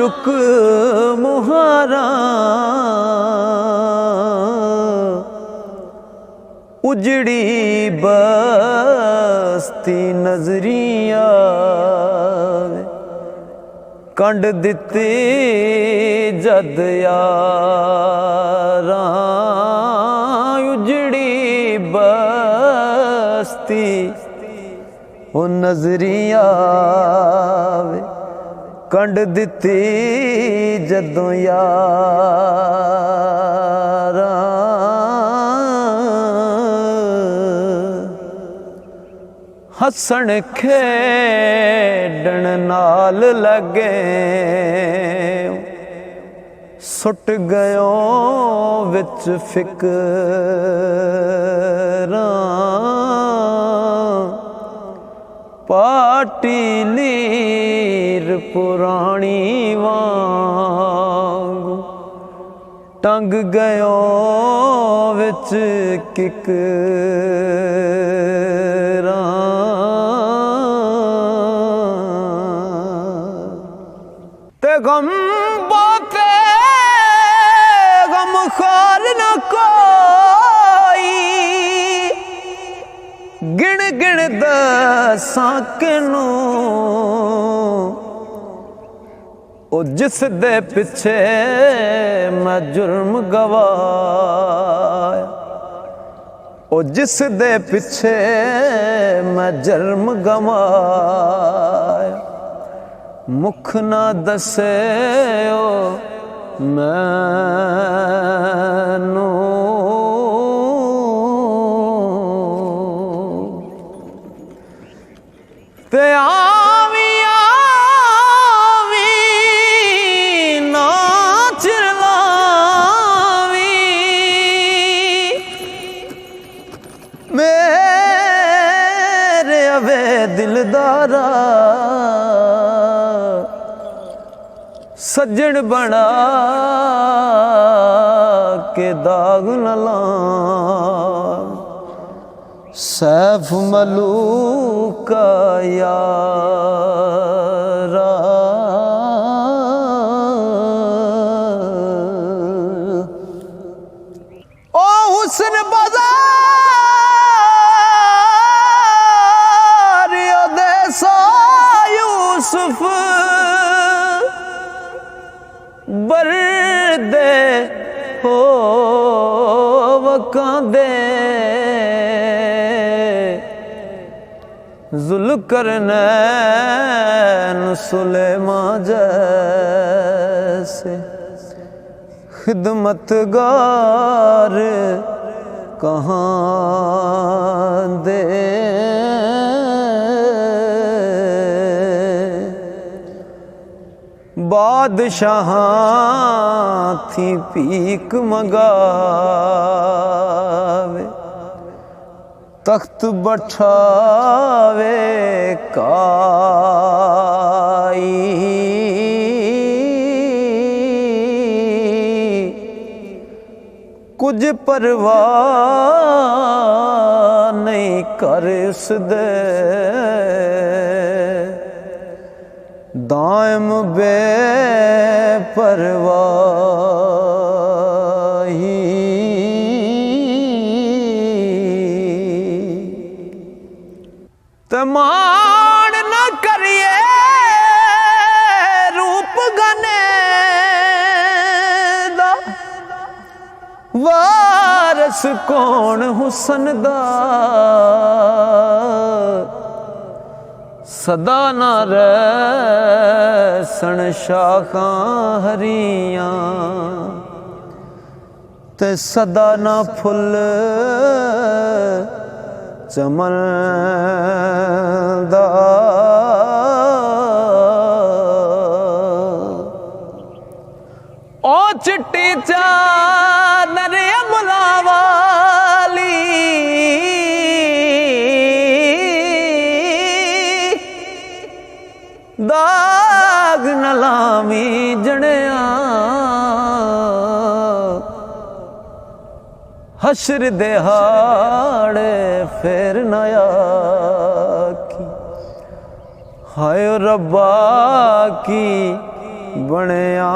आशुक मुहारा उजड़ी बस्ती नजरिया कंड दिते जद यारा उजड़ी बस्ती ओ नजरिया कंड दिते जदों यारा हसन खेडन नाल लगे सुट गयो विच फिकरां पाटी लीर पुरानी वांग टंग गयो विच किकरां ते गम बाते गम खाल न कोई गिण गिण दसां किनू ओ जिस दे पिछे मैं जुर्म गवाया ओ जिस दे पिछे मैं जुर्म गवाया मुख ना दसे ओ मैनू ते आवी आवी ना चिरलावी मेरे अवे दिलदारा सज्जन बना के दाग न ला सैफ मलूक का यारा ओ हुस्न बाजार देसा यूसुफ बरदे हो वकांदे जुल्करनैन सुलेमान जैसे खिदमतगार कहाँ दे बादशाहां थी पीक मंगावे तख्त बठावे काई कुछ परवाह नहीं कर उसदे दायम बेपरवाही तमान न करिए रूप गने दा वारस कौन हुसन दा सदा न रहसन शाखां हरियां ते सदा न फुल चमन दा ओ चिट्टी चादर अमला वाली दाग न लावी जणिया हशर दिहाड़े फिर नया की हाय रब्बा की ਬਣਿਆ